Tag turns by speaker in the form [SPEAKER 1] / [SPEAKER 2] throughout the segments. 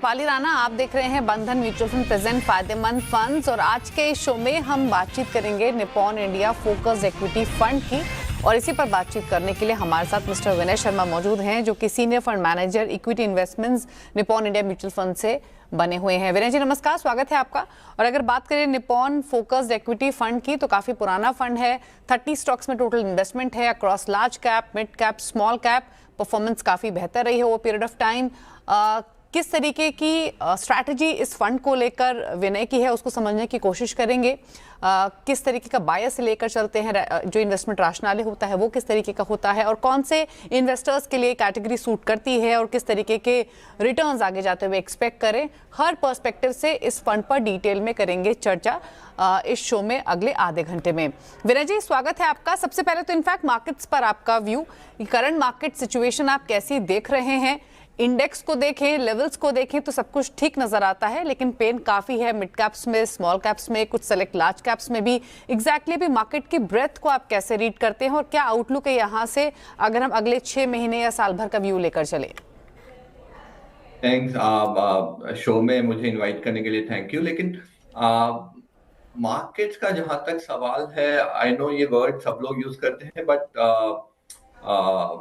[SPEAKER 1] रूपाली राणा, आप देख रहे हैं बंधन म्यूचुअल फंड प्रेजेंट फायदेमंद फंड्स और आज के इस शो में हम बातचीत करेंगे Nippon India focused equity fund की। और इसी पर बातचीत करने के लिए हमारे साथ मिस्टर विनय शर्मा मौजूद हैं, जो कि senior fund manager equity investments Nippon India mutual fund से बने हुए हैं। विनय जी नमस्कार, स्वागत है आपका। और अगर बात करें निप्पॉन फोकस्ड इक्विटी फंड की, तो काफी पुराना फंड है। 30 स्टॉक्स में टोटल इन्वेस्टमेंट है across large cap, mid cap, small cap. Performance काफी बेहतर रही है ओवर पीरियड ऑफ टाइम। किस तरीके की स्ट्रैटेजी इस फंड को लेकर विनय की है, उसको समझने की कोशिश करेंगे। किस तरीके का बायस लेकर चलते हैं, जो इन्वेस्टमेंट राशनाले होता है वो किस तरीके का होता है, और कौन से इन्वेस्टर्स के लिए कैटेगरी सूट करती है, और किस तरीके के रिटर्न्स आगे जाते हुए एक्सपेक्ट करें। हर पर्सपेक्टिव से इस फंड पर डिटेल में करेंगे चर्चा इस शो में अगले आधे घंटे में। विनय जी स्वागत है आपका। सबसे पहले तो इनफैक्ट मार्केट्स पर आपका व्यू, करंट मार्केट सिचुएशन आप कैसी देख रहे हैं। इंडेक्स को देखें, लेवल्स को देखें तो सब कुछ ठीक नजर आता है, लेकिन पेन काफी है मिड कैप्स में, स्मॉल कैप्स में, कुछ सेलेक्ट लार्ज कैप्स में भी। एग्जैक्टली भी मार्केट की ब्रेथ को आप कैसे रीड करते हैं, और क्या आउटलुक है यहाँ से अगर हम अगले 6 महीने या साल भर का व्यू लेकर चले।
[SPEAKER 2] थैंक्स शो में मुझे इनवाइट करने के लिए, थैंक यू। लेकिन मार्केट्स का जहां तक सवाल है, आई नो ये वर्ड सब लोग यूज करते हैं, but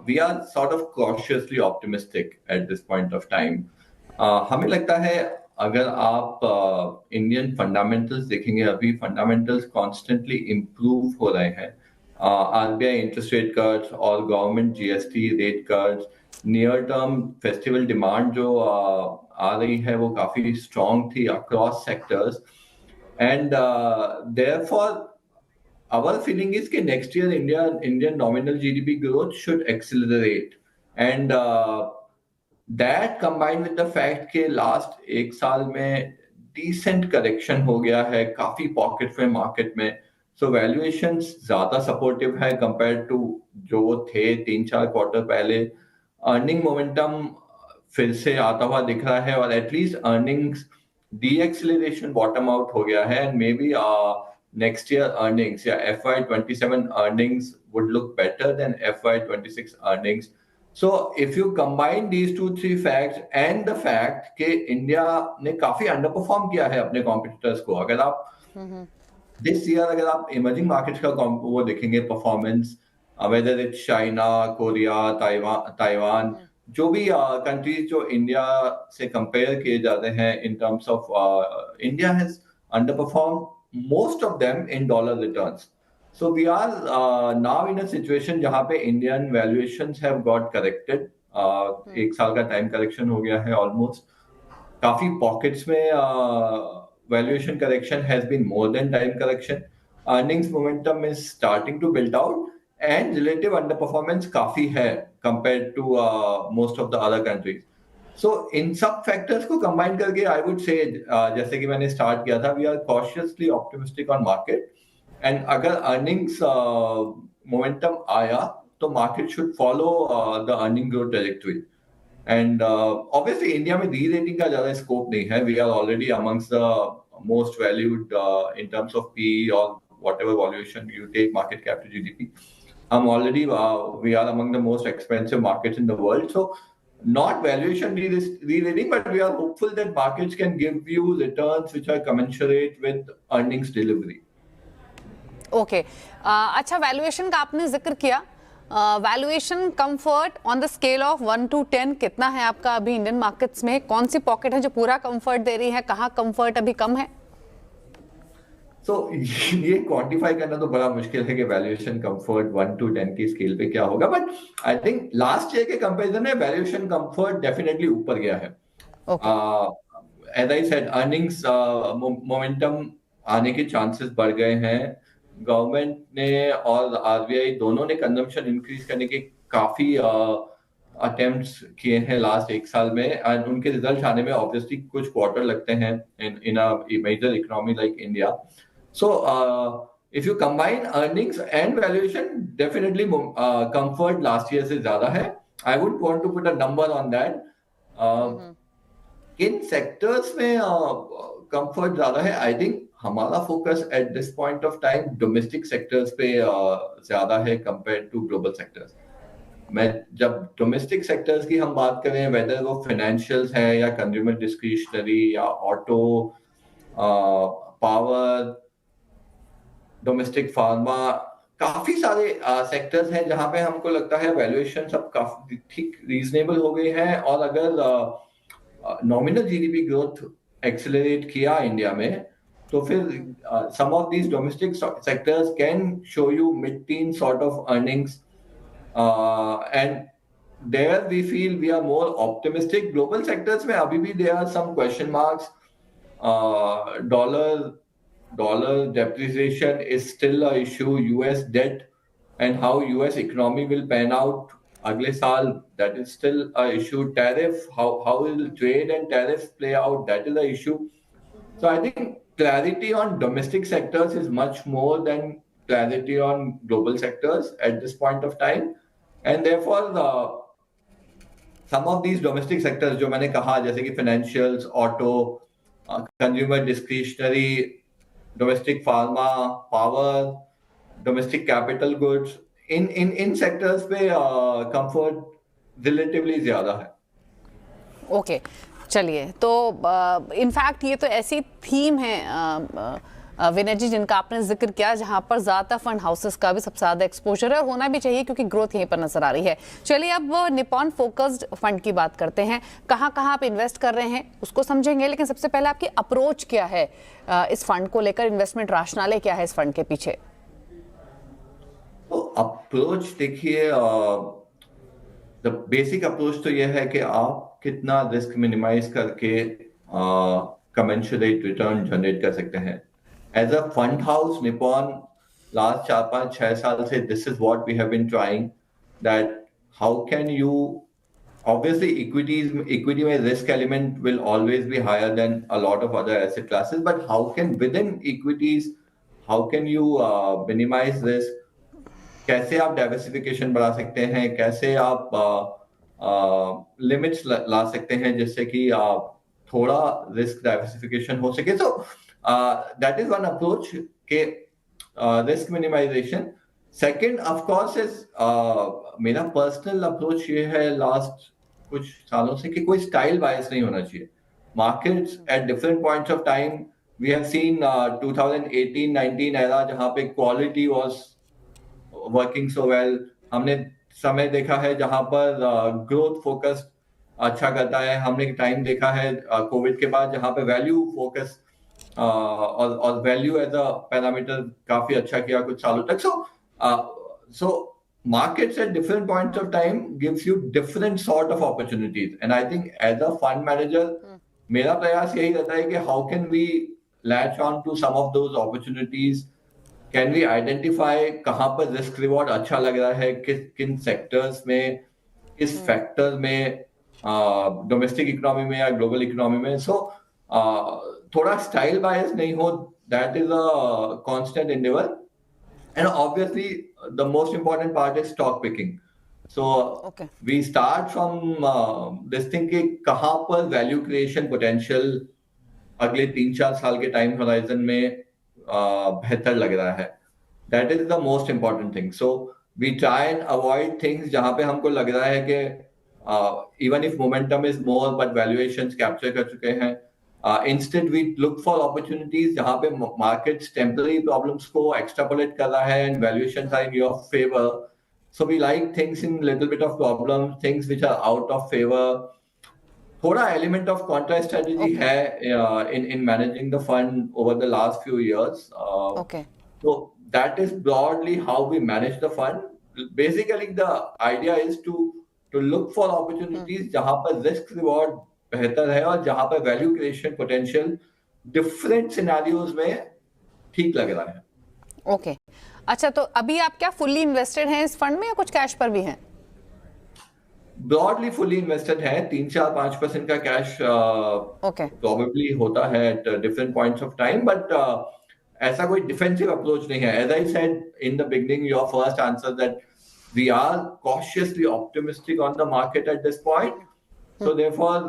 [SPEAKER 2] we are sort of cautiously optimistic at this point of time. हमें लगता है अगर आप इंडियन फंडामेंटल्स देखेंगे, अभी फंडामेंटल्स कॉन्स्टेंटली इम्प्रूव हो रहे हैं। आरबीआई इंटरेस्ट रेट कट्स और government GST rate cuts, near term festival demand जो आ रही है वो काफी स्ट्रॉन्ग थी across sectors, and therefore our feeling is that next year Indian nominal GDP growth should accelerate, and that combined with the fact कि last एक साल में decent correction हो गया है काफी pockets में market में, so valuations ज्यादा supportive है compared to जो वो थे 3-4 quarter पहले। earning momentum फिर से आता हुआ दिख रहा है, और at least earnings deceleration bottom out हो गया है, and maybe next year earnings, FY27 earnings would look better than FY26 earnings. So if you combine these 2-3 facts and the fact कि इंडिया ने काफी अंडरपरफॉर्म किया है अपने कॉम्पिटिटर्स को, अगर आप दिस ईयर अगर आप इमर्जिंग मार्केट्स का वो देखेंगे performance, whether it's China, Korea, Taiwan, जो भी कंट्रीज जो इंडिया से कंपेयर किए जाते हैं इन terms of, India has underperform most of them in dollar returns. So we are now in a situation जहाँ पे Indian valuations have got corrected. एक साल का time correction हो गया है almost. काफी pockets में valuation correction has been more than time correction. Earnings momentum is starting to build out, and relative underperformance काफी है compared to most of the other countries. So इन सब फैक्टर्स को combine करके आई वुड से, जैसे कि मैंने start किया था, we are cautiously optimistic on market, and अगर अर्निंग्स मोमेंटम आया तो market should follow the earning growth trajectory. And obviously India में री रेटिंग का ज्यादा स्कोप नहीं है। We are already amongst the most valued in terms of PE और whatever valuation you take market cap to GDP. हम already we are among the most expensive markets in the world, so not valuation re-rating, but we are hopeful that markets can give you returns which are commensurate with earnings delivery.
[SPEAKER 1] Okay. अच्छा, valuation का आपने जिक्र किया। Valuation comfort on the scale of 1 to 10 कितना है आपका अभी Indian markets में? कौन सी पॉकेट है जो पूरा कंफर्ट दे रही है, कहाँ कंफर्ट अभी कम है?
[SPEAKER 2] So ये क्वांटिफाई करना तो बड़ा मुश्किल है कि वैल्यूएशन कंफर्ट 1 to 10 की स्केल पे क्या होगा, but I think last year के कंपैरिजन में वैल्यूएशन कंफर्ट डेफिनेटली ऊपर गया है। As I said, earnings momentum आने के चांसेस बढ़ गए हैं। गवर्नमेंट ने और आरबीआई दोनों ने कंजम्पशन इंक्रीज करने के काफी अटेम्प्ट्स किए हैं लास्ट एक साल में, एंड उनके रिजल्ट आने में ऑब्वियसली कुछ क्वार्टर लगते हैं in a major economy like India. So, if you combine earnings and valuation, definitely comfort last year से ज़्यादा है. I wouldn't want to put a number on that. किन sectors में comfort ज़्यादा है? I think हमारा focus at this point of time domestic sectors पे ज़्यादा है compared to global sectors. मैं जब डोमेस्टिक सेक्टर्स की हम बात करें, वेदर वो फाइनेंशियल्स है या कंज्यूमर डिस्क्रिशनरी या ऑटो, पावर, डोमेस्टिक फार्मा, काफी सारे सेक्टर्स हैं जहां पे हमको लगता है वैल्यूएशन सब काफी ठीक रीजनेबल हो गए हैं। और अगर नॉमिनल जीडीपी ग्रोथ एक्सेलरेट किया इंडिया में, तो फिर some of these domestic sectors can show you mid teen sort of earnings, and there we feel we are more optimistic. Global sectors में अभी भी there are some question marks. Dollar depreciation is still a issue. US debt and how US economy will pan out अगले साल, that is still a issue. Tariff, how will trade and tariffs play out, that is a issue. So I think clarity on domestic sectors is much more than clarity on global sectors at this point of time, and therefore some of these domestic sectors जो मैंने कहा, जैसे कि financials, auto, consumer discretionary, domestic pharma, power, domestic capital goods, इन sectors पे comfort relatively ज्यादा है।
[SPEAKER 1] Okay, चलिए, तो इनफैक्ट ये तो ऐसी थीम है विनय जी जिनका आपने जिक्र किया, जहां पर ज्यादा फंड हाउसेस का भी सबसे ज्यादा एक्सपोजर है, और होना भी चाहिए क्योंकि ग्रोथ यहीं पर नजर आ रही है। चलिए, अब निपॉन फोकस्ड फंड की बात करते हैं। कहां कहां आप इन्वेस्ट कर रहे हैं उसको समझेंगे, लेकिन सबसे पहले आपकी अप्रोच क्या है इस फंड को लेकर, इन्वेस्टमेंट राशनाले क्या है इस फंड के पीछे?
[SPEAKER 2] तो अप्रोच देखिए, बेसिक अप्रोच तो यह है कि आप कितना रिस्क मिनिमाइज करके कमेंसुरेट रिटर्न जनरेट कर सकते हैं। As a fund house, Nippon, last 4-5-6 साल से this is what we have been trying, that how can you, obviously equity में risk element will always be higher than a lot of other asset classes, but how can within equities, how can you minimize risk, कैसे आप diversification बढ़ा सकते हैं, कैसे आप limits ला सकते हैं जिससे कि आप थोड़ा रिस्क डाइवर्सिफिकेशन हो सके। तो that is one approach के risk minimization. Second, of course, is मेरा personal approach ये है लास्ट कुछ सालों से कि कोई style bias नहीं होना चाहिए। Markets at different points of time, we have seen 2018-19 era जहाँ पे quality was working so well. हमने समय देखा है जहाँ पर growth focus अच्छा करता है। हमने टाइम देखा है कोविड के बाद जहाँ पे वैल्यू फोकस और वैल्यू एज अ पैरामीटर काफी अच्छा किया कुछ सालों तक। सो markets at different points of time gives you different sort of opportunities, and I think as a fund manager मेरा प्रयास यही रहता है कि how can we latch on to some of those opportunities, can we identify कहाँ पर risk reward अच्छा लग रहा है, किन sectors में, किस factor में, डोमेस्टिक इकोनॉमी में या ग्लोबल इकोनॉमी में। सो थोड़ा स्टाइल बायस नहीं हो, that is a constant endeavour. And obviously the most important part is stock picking. So we start from this thing कि कहाँ पर वैल्यू क्रिएशन पोटेंशियल अगले 3-4 साल के टाइम होराइजन में बेहतर लग रहा है। That is the most important thing. So we try and avoid things जहां पे हमको लग रहा है कि even if momentum is more but valuations capture कर चुके हैं। Instead we look for opportunities जहाँ पे markets temporary problems को extrapolate कर रहा है and valuations are in your favor. So we like things in little bit of problems, things which are out of favor. थोड़ा element of contra strategy है in managing the fund over the last few years. So that is broadly how we manage the fund. Basically the idea is to look for opportunities जहां पर risk reward बेहतर है और जहां पर value creation potential different scenarios में ठीक लग रहा है।
[SPEAKER 1] ओके, अच्छा, तो अभी आप क्या फुल्ली इन्वेस्टेड हैं इस फंड में या कुछ कैश पर भी हैं?
[SPEAKER 2] ब्रॉडली फुल्ली इन्वेस्टेड है। 3-4-5% का कैश प्रोबेबली होता है at different points of time, but ऐसा कोई डिफेंसिव अप्रोच नहीं है। As I said in the beginning, your first answer, that we are cautiously optimistic on the market at this point. So therefore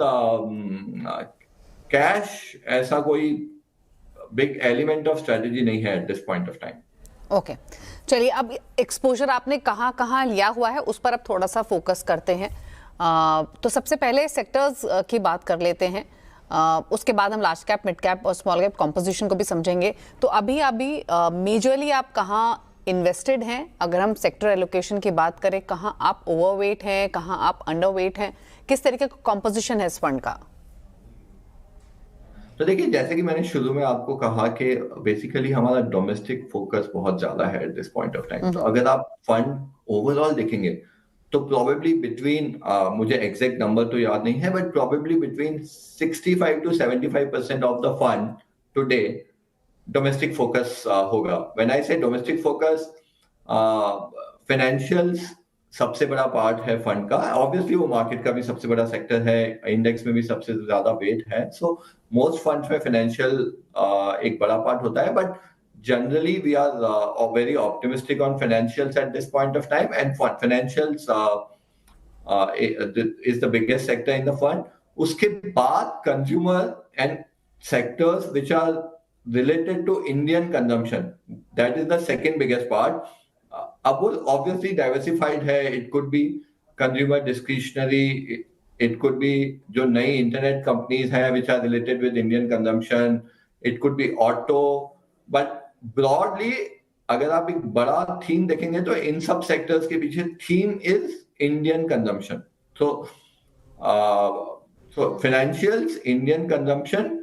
[SPEAKER 2] cash ऐसा कोई big element of strategy नहीं है at this point of time.
[SPEAKER 1] Okay, चलिए अब exposure आपने कहाँ कहाँ लिया हुआ है उस पर अब थोड़ा सा फोकस करते हैं। तो सबसे पहले सेक्टर्स की बात कर लेते हैं। उसके बाद हम लार्ज कैप, मिड कैप और स्मॉल कैप कॉम्पोजिशन को भी समझेंगे। तो अभी अभी मेजरली आप कहाँ इन्वेस्टेड हैं? अगर हम सेक्टर एलोकेशन की बात करें, कहाँ आप ओवरवेट हैं, कहाँ आप अंडरवेट हैं, किस तरीके का कॉम्पोजिशन है इस फंड का?
[SPEAKER 2] तो देखिए, जैसे कि मैंने शुरू में आपको कहा कि बेसिकली हमारा डोमेस्टिक फोकस बहुत ज्यादा है at this point of time. तो अगर आप फंड ओवरऑल देखेंगे तो प्रोबेबली बिटवीन, मुझे एग्जैक्ट नंबर तो याद नहीं है, but probably between 65 to 75% of the fund today domestic focus होगा। व्हेन आई से डोमेस्टिक फोकस, फाइनेंशियल्स सबसे बड़ा पार्ट है फंड का। ऑब्वियसली वो मार्केट का भी सबसे बड़ा सेक्टर है, इंडेक्स में भी सबसे ज्यादा वेट है। सो मोस्ट फंड्स में फाइनेंशियल एक बड़ा पार्ट होता है, but generally we are very optimistic on financials at this point of time, and financials is the biggest sector in the fund. उसके बाद consumer and sectors which are related to Indian consumption, that is the second biggest part. अब वो obviously diversified है, it could be consumer discretionary, it could be जो नई internet companies हैं which are related with Indian consumption, it could be auto, but broadly अगर आप एक बड़ा थीम देखेंगे तो इन सब सेक्टर्स के पीछे theme is Indian consumption. So financials, Indian consumption,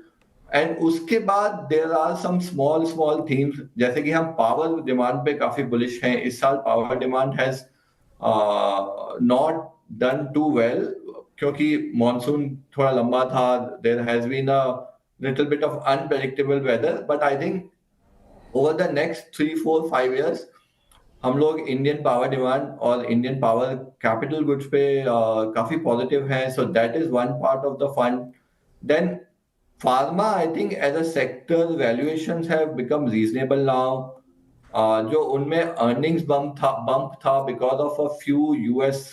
[SPEAKER 2] and उसके बाद there are some small small themes, जैसे कि हम पावर डिमांड पे काफी बुलिश हैं। इस साल power demand has not done too well क्योंकि मॉनसून थोड़ा लंबा था, there has been a little bit of unpredictable weather, but I think over the next 3, 4, 5 years हम लोग इंडियन पावर डिमांड और इंडियन पावर कैपिटल गुड्स पे काफी positive हैं। So that is one part of the fund. Then pharma, I think as a sector valuations have become reasonable now. जो उनमें earnings bump था because of a few US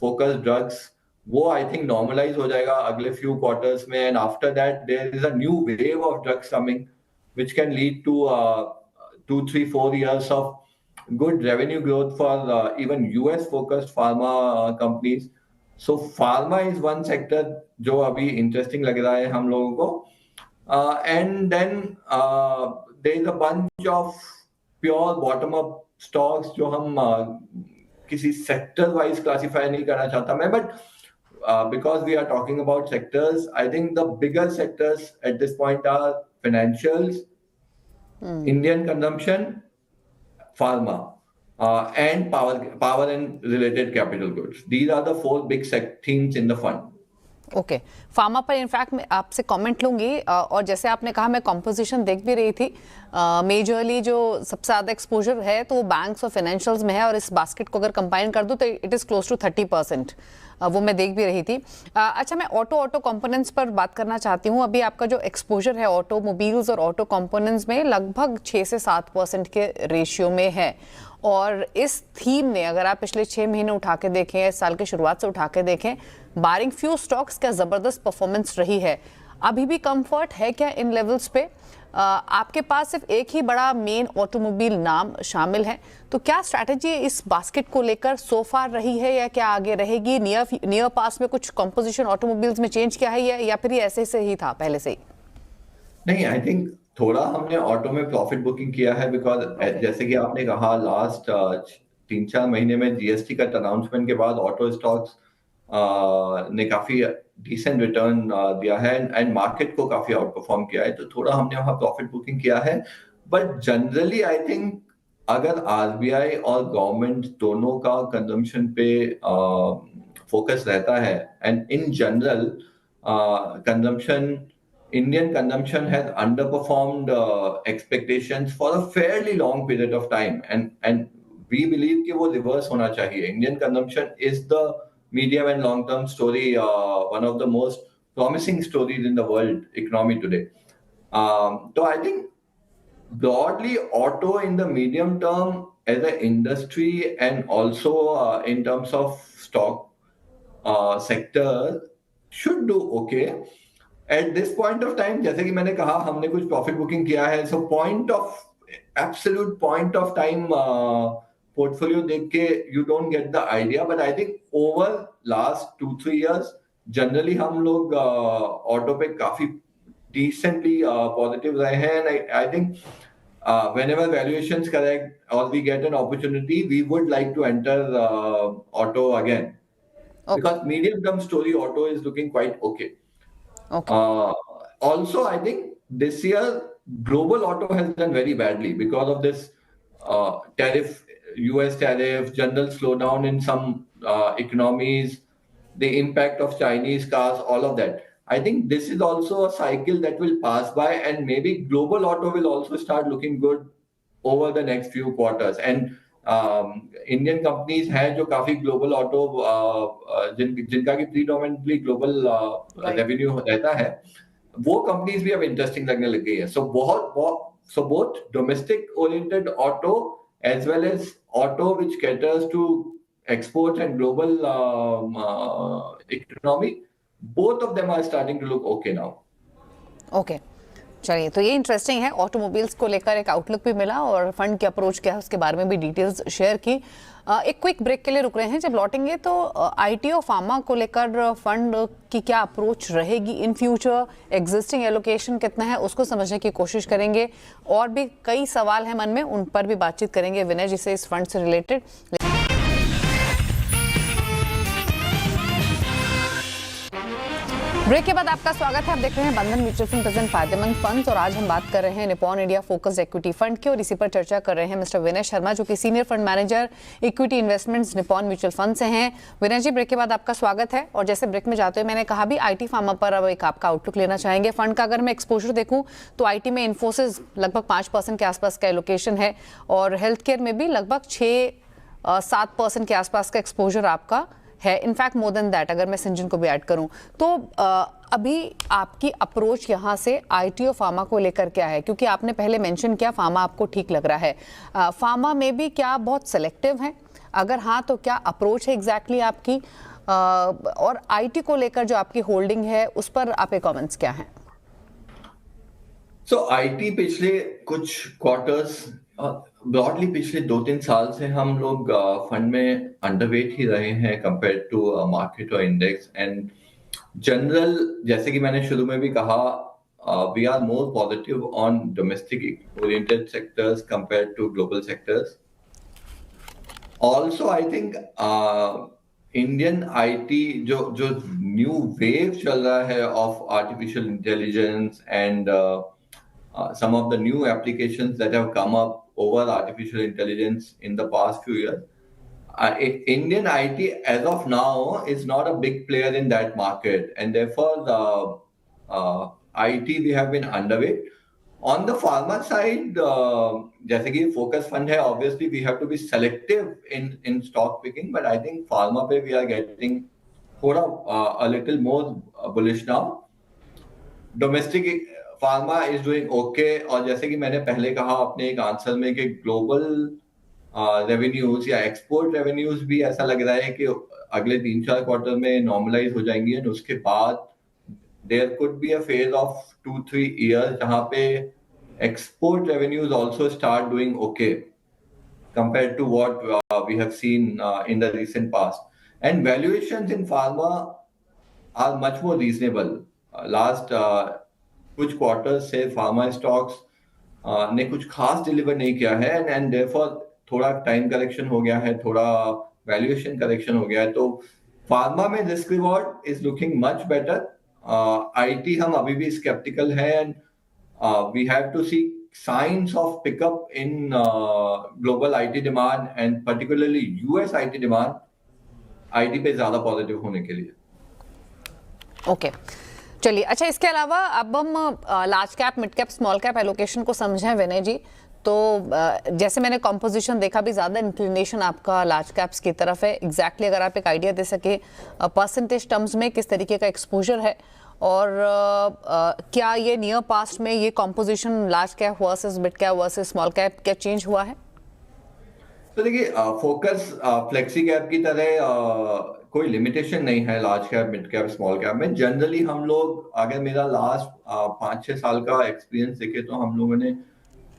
[SPEAKER 2] focused drugs, वो I think normalise हो जाएगा अगले few quarters में, and after that there is a new wave of drugs coming which can lead to 2, 3, 4 years of good revenue growth for even US focused pharma companies. So pharma is one sector जो अभी interesting लग रहा है हम लोगों को, and then there is a bunch of pure bottom up stocks जो हम किसी sector wise classify नहीं करना चाहता मैं, but because we are talking about sectors, I think the bigger sectors at this point are financials, Indian consumption, pharma, and power and related capital goods. These are the four big themes in the fund.
[SPEAKER 1] Okay, pharma पर in fact मैं आपसे comment लूंगी। और जैसे आपने कहा, मैं composition देख भी रही थी, मेजरली जो सबसे ज़्यादा एक्सपोजर है तो वो बैंक्स और फाइनेंशियल्स में है, और इस बास्केट को अगर कंबाइन कर दूं तो इट इज़ क्लोज टू 30%। वो मैं देख भी रही थी। अच्छा, मैं ऑटो कंपोनेंट्स पर बात करना चाहती हूँ। अभी आपका जो एक्सपोजर है ऑटोमोबाइल्स और ऑटो कंपोनेंट्स में लगभग 6 से 7% के रेशियो में है, और इस थीम ने अगर आप पिछले 6 महीने उठा के देखें, इस साल की शुरुआत से उठा के देखें, बारिंग फ्यू स्टॉक्स का ज़बरदस्त परफॉर्मेंस रही है। अभी भी कंफर्ट है क्या इन लेवल्स पे? आपके पास सिर्फ एक ही बड़ा मेन ऑटोमोबाइल नाम शामिल है, तो क्या स्ट्रैटेजी इस बास्केट को लेकर सो फार रही है या क्या आगे रहेगी? नियर पास में कुछ कंपोजिशन ऑटोमोबाइल्स में चेंज किया है या फिर ये ऐसे से ही था पहले से ही?
[SPEAKER 2] नहीं, आई थिंक थोड़ा हमने ऑटो में प्रॉफिट बुकिंग किया है बिकॉज जैसे कि आपने कहा लास्ट 3-4 महीने में जीएसटी का अनाउंसमेंट के बाद ऑटो स्टॉक्स ने काफी डिसेंट रिटर्न दिया है, एंड मार्केट को काफी आउट परफॉर्म किया है, तो थोड़ा हमने वहां प्रॉफिट बुकिंग किया है। बट जनरली आई थिंक अगर आरबीआई और गवर्नमेंट दोनों का कंजम्पशन पे फोकस रहता है, and in general consumption, Indian consumption has underperformed expectations for a fairly long period of time, and we believe कि वो reverse होना चाहिए. Indian consumption is the medium and long term story, one of the most promising stories in the world economy today. So I think broadly auto in the medium term as an industry and also in terms of stock sector should do okay. At this point of time, जैसे कि मैंने कहा हमने कुछ profit booking किया है, so point of absolute point of time portfolio देख के you don't get the idea, but I think over last 2-3 years generally हम लोग ऑटो पे काफी decently positive रहे हैं, and I think whenever valuation is correct or we get an opportunity, we would like to enter auto again.
[SPEAKER 1] Okay.
[SPEAKER 2] Because medium term story auto is looking quite okay.
[SPEAKER 1] Okay.
[SPEAKER 2] Also, I think this year global auto has done very badly because of this tariff, US tariff, general slowdown in some economies, the impact of Chinese cars, all of that. I think this is also a cycle that will pass by, and maybe global auto will also start looking good over the next few quarters. And Indian companies हैं जो काफी global auto जिनका की predominantly global revenue रहता है, वो companies भी अब इंटरेस्टिंग लगने लग गई है. So both domestic oriented auto as well as auto which caters to exports and global economy, both of them are starting to look okay now.
[SPEAKER 1] Okay. चलिए, तो ये इंटरेस्टिंग है. ऑटोमोबाइल्स को लेकर एक आउटलुक भी मिला और फंड की अप्रोच क्या है उसके बारे में भी डिटेल्स शेयर की. एक क्विक ब्रेक के लिए रुक रहे हैं. जब लौटेंगे तो आईटी और फार्मा को लेकर फंड की क्या अप्रोच रहेगी इन फ्यूचर, एग्जिस्टिंग एलोकेशन कितना है उसको समझने की कोशिश करेंगे. और भी कई सवाल हैं मन में, उन पर भी बातचीत करेंगे विनय जी से इस फंड से रिलेटेड. ब्रेक के बाद आपका स्वागत है. आप देख रहे हैं बंधन म्यूचुअल फंड प्रेजेंट फायदेमंद फंड्स और आज हम बात कर रहे हैं Nippon India focused equity fund की और इसी पर चर्चा कर रहे हैं मिस्टर विनय शर्मा जो कि senior fund manager equity investments Nippon mutual fund से हैं. विनय जी, ब्रेक के बाद आपका स्वागत है. और जैसे ब्रेक में जाते हुए मैंने कहा भी आईटी फार्मा पर अब एक आपका आउटलुक लेना चाहेंगे. फंड का अगर मैं एक्सपोजर देखूँ तो आईटी में इन्फोसिस लगभग 5% के आसपास का एलोकेशन है और हेल्थ केयर में भी लगभग 6-7% के आसपास का एक्सपोजर आपका है. इनफैक्ट मोर देन दैट अगर मैं सिंजन को भी ऐड करूं तो अभी आपकी अप्रोच यहाँ से आईटी और फार्मा को लेकर क्या है, क्योंकि आपने पहले मेंशन किया फार्मा आपको ठीक लग रहा है. फार्मा में भी क्या बहुत सेलेक्टिव है, अगर हाँ तो क्या अप्रोच है एग्जैक्टली आपकी, और आईटी को लेकर जो आपकी होल्डिंग है उस पर आपके कमेंट्स क्या हैं?
[SPEAKER 2] सो आईटी पिछले कुछ क्वार्टर्स, ब्रॉडली पिछले 2-3 साल से हम लोग फंड में अंडरवेट ही रहे हैं कंपेयर टू मार्केट और इंडेक्स. एंड जनरल, जैसे कि मैंने शुरू में भी कहा, we are more positive on domestic oriented sectors compare to global sectors. Also I think Indian IT जो न्यू वेव चल रहा है of artificial intelligence and some of the new applications that have come up over artificial intelligence in the past few years. Indian IT as of now is not a big player in that market, and therefore the IT we have been underweight. On the pharma side, जैसे कि focus fund है, obviously we have to be selective in stock picking, but I think pharma पे we are getting थोड़ा a little more bullish now. Domestic pharma is doing okay. और जैसे कि मैंने पहले कहा अपने एक आंसर में कि ग्लोबल रेवेन्यूज या एक्सपोर्ट रेवेन्यूज भी ऐसा लग रहा है कि अगले 3-4 क्वार्टर में नॉर्मलाइज हो जाएंगी, और उसके बाद there could be a phase of 2-3 years जहां पे export revenues also start doing okay compared to what we have seen in the recent past. And valuations in pharma are much more reasonable. Last कुछ quarter से pharma stocks ने कुछ खास deliver नहीं किया है, एंड देयरफॉर थोड़ा time correction हो गया है, थोड़ा वैल्यूएशन करेक्शन हो गया है. तो फार्मा में risk reward is looking much better. IT हम अभी भी स्केप्टिकल है, and we have to see signs of pickup in global IT demand and particularly US IT demand IT पे ज्यादा पॉजिटिव होने के लिए.
[SPEAKER 1] ओके, चलिए. अच्छा, इसके अलावा अब हम large cap, mid cap, small cap allocation को समझें विनय जी. तो जैसे मैंने कॉम्पोजिशन देखा भी ज्यादा इंक्लिनेशन आपका लार्ज कैप्स की तरफ है. एग्जैक्टली अगर आप एक आइडिया दे सके परसेंटेज टर्म्स में किस तरीके का एक्सपोजर है, और क्या ये नियर पास्ट में ये composition large cap versus mid cap versus small cap क्या चेंज हुआ है?
[SPEAKER 2] तो देखिए, फोकस फ्लेक्सी कैप की तरह कोई लिमिटेशन नहीं है large cap, mid cap, small cap में. जनरली हम लोग, अगर मेरा लास्ट 5-6 साल का एक्सपीरियंस देखे तो हम लोगों ने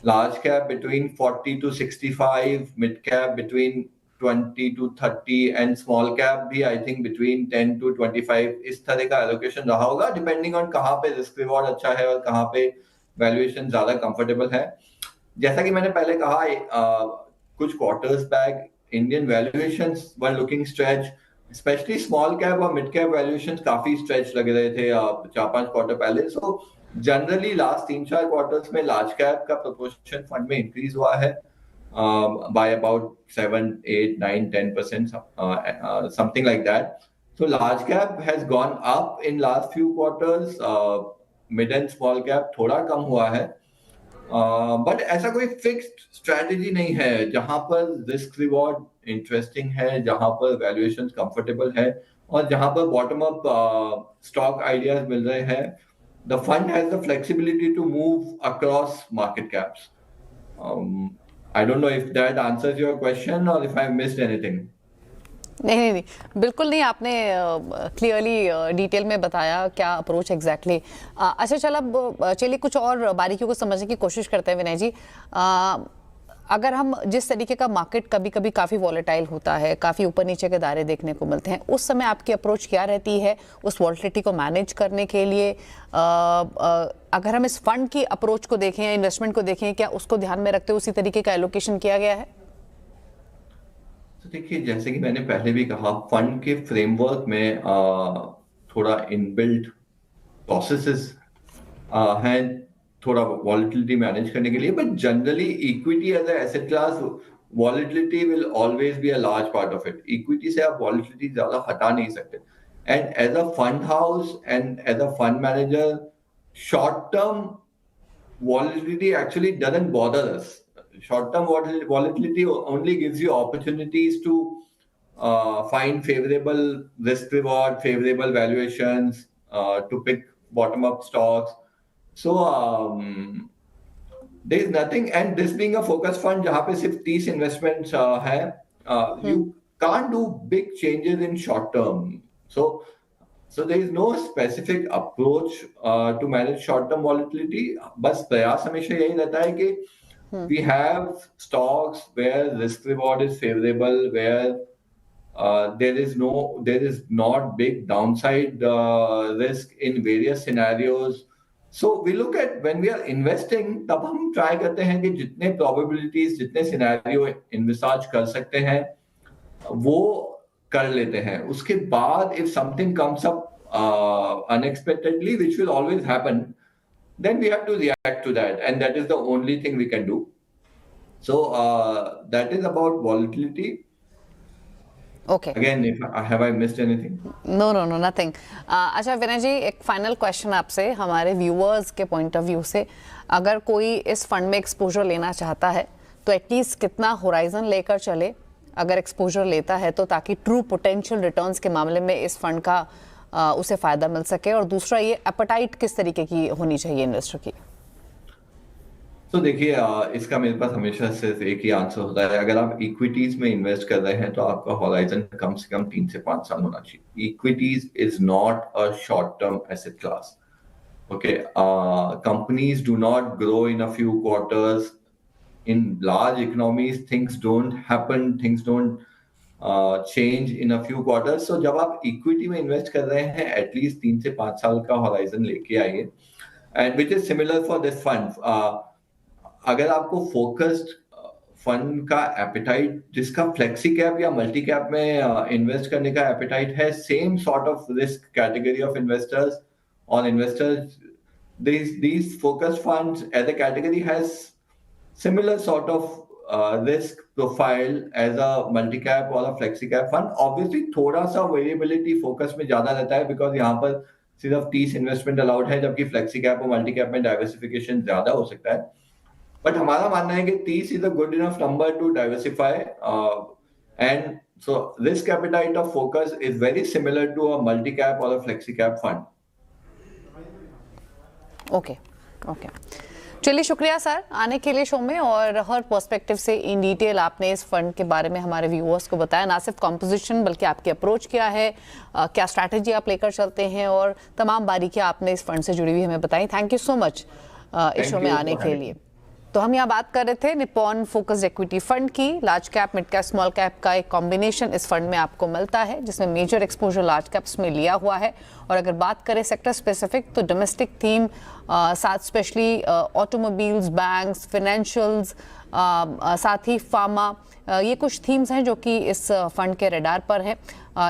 [SPEAKER 2] large cap between 40 to 65, mid cap between 20 to 30 and small cap भी I think between 10 to 25 इस तरह का allocation रहा होगा depending on कहाँ पे risk reward अच्छा है और कहाँ पे valuation ज़्यादा comfortable है। जैसा कि मैंने पहले कहा कुछ quarters back Indian valuations were looking stretched, especially small cap और mid cap valuations काफी stretched लग रहे थे 4-5 quarter पहले। So generally last 3-4 quarters में large cap का proportion fund में increase हुआ है by about 7, 8, 9, 10%, something like that. So large cap has gone up in last few quarters. Mid and small cap थोड़ा कम हुआ है, बट ऐसा कोई फिक्स्ड स्ट्रैटेजी नहीं है जहां पर रिस्क रिवॉर्ड इंटरेस्टिंग है, जहां पर वैल्यूएशन कंफर्टेबल है और जहां पर बॉटम अप स्टॉक आइडियाज मिल रहे हैं। The fund has the flexibility to move across market caps. I don't know if that answers your question और इफ आई मिस्ड एनीथिंग।
[SPEAKER 1] नहीं, बिल्कुल नहीं, आपने क्लियरली डिटेल में बताया क्या अप्रोच एग्जैक्टली। अच्छा चल, अब चलिए कुछ और बारीकियों को समझने की कोशिश करते हैं विनय जी। अगर हम जिस तरीके का मार्केट कभी कभी काफ़ी वॉलेटाइल होता है, काफ़ी ऊपर नीचे के दायरे देखने को मिलते हैं, उस समय आपकी अप्रोच क्या रहती है उस वॉलेटिलिटी को मैनेज करने के लिए? अगर हम इस फंड की अप्रोच को देखें या इन्वेस्टमेंट को देखें, क्या उसको ध्यान में रखते हुए उसी तरीके का एलोकेशन किया गया है?
[SPEAKER 2] तो देखिए, जैसे कि मैंने पहले भी कहा, फंड के फ्रेमवर्क में थोड़ा इनबिल्ट प्रोसेसेस हैं थोड़ा वॉलेटिलिटी मैनेज करने के लिए, but generally equity as a asset class volatility will always be a large part of it. Equity से आप वॉलेटिलिटी ज्यादा हटा नहीं सकते, and as a fund house and as a fund manager short term volatility actually doesn't bother us. Short-term volatility only gives you opportunities to find favorable risk-reward, favorable valuations, to pick bottom-up stocks. So there is nothing, and this being a focus fund, जहाँ पे सिर्फ 30 investments हैं, you can't do big changes in short term. So there is no specific approach to manage short-term volatility. बस प्रयास हमेशा यही रहता है कि we have stocks where risk reward is favorable, where there is not big downside risk in various scenarios. So we look at when we are investing, तब हम try करते हैं कि जितने probabilities, जितने scenario envisage कर सकते हैं वो कर लेते हैं। उसके बाद if something comes up unexpectedly, which will always happen, then we have to react to that, and that is the only thing we can do. So that is about volatility.
[SPEAKER 1] Okay.
[SPEAKER 2] Again, have I missed anything?
[SPEAKER 1] No, nothing. अच्छा विनय जी, एक final question आपसे, हमारे viewers के point of view से, अगर कोई इस fund में एक्सपोजर लेना चाहता है तो एटलीस्ट कितना होराइजन लेकर चले अगर एक्सपोजर लेता है, तो ताकि ट्रू पोटेंशियल रिटर्न्स के मामले में इस फंड का उसे फायदा मिल सके? और दूसरा, ये एपेटाइट किस तरीके की होनी चाहिए इन्वेस्टर की?
[SPEAKER 2] तो देखिए, इसका मेरे पास हमेशा सिर्फ एक ही आंसर होता है। अगर आप इक्विटीज में इन्वेस्ट कर रहे हैं तो आपका होराइजन कम से कम 3 से 5 साल होना चाहिए। Equities is not a short term asset class. Okay, companies do not grow in a few quarters. In large economies, things don't happen, things don't change in a few quarters. So जब आप equity में invest कर रहे हैं, at least 3 से 5 साल का horizon लेके आइए, and which is similar for this fund. अगर आपको फोकस्ड फंड का एपेटाइट, जिसका फ्लेक्सी कैप या मल्टी कैप में इन्वेस्ट करने का एपेटाइट है, same sort of risk category of investors और investors, these focused funds as a category has similar sort of risk profile as a multi-cap or a flexi-cap fund. Obviously, थोड़ा सा variability focus में ज़्यादा रहता है, because यहाँ पर सिर्फ 30 investment allowed है, जबकि flexi-cap और multi-cap में diversification ज़्यादा हो सकता है। But हमारा मानना है कि 30 is a good enough number to diversify, and so risk appetite of focus is very similar to a multi-cap or a flexi-cap fund.
[SPEAKER 1] Okay. चलिए, शुक्रिया सर आने के लिए शो में, और हर पर्सपेक्टिव से इन डिटेल आपने इस फंड के बारे में हमारे व्यूअर्स को बताया। ना सिर्फ कॉम्पोजिशन, बल्कि आपकी अप्रोच क्या है, क्या स्ट्रैटेजी आप लेकर चलते हैं, और तमाम बारीकियां आपने इस फंड से जुड़ी हुई हमें बताई। थैंक यू सो मच इस शो में आने के लिए। तो हम यहाँ बात कर रहे थे निपॉन फोकस्ड इक्विटी फंड की। Large cap, mid cap, small cap का एक कॉम्बिनेशन इस फंड में आपको मिलता है, जिसमें मेजर एक्सपोजर लार्ज कैप्स में लिया हुआ है। और अगर बात करें सेक्टर स्पेसिफिक, तो डोमेस्टिक थीम साथ स्पेशली ऑटोमोबाइल्स, बैंक्स, फाइनेंशियल्स, साथ ही फार्मा, ये कुछ थीम्स हैं जो कि इस फंड के रडार पर हैं।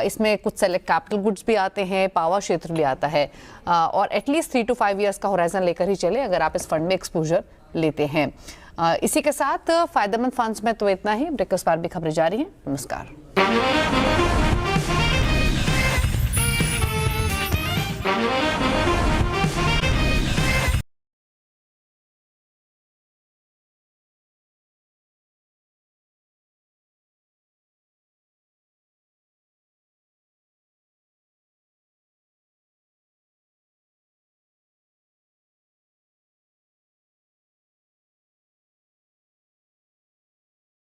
[SPEAKER 1] इसमें कुछ सेलेक्ट कैपिटल गुड्स भी आते हैं, पावर क्षेत्र भी आता है, और एटलीस्ट 3 to 5 ईयर्स का होराइजन लेकर ही चले अगर आप इस फंड में एक्सपोजर लेते हैं। इसी के साथ फायदेमंद फंड्स में तो इतना ही। ब्रेक के बाद भी खबरें जारी हैं। नमस्कार।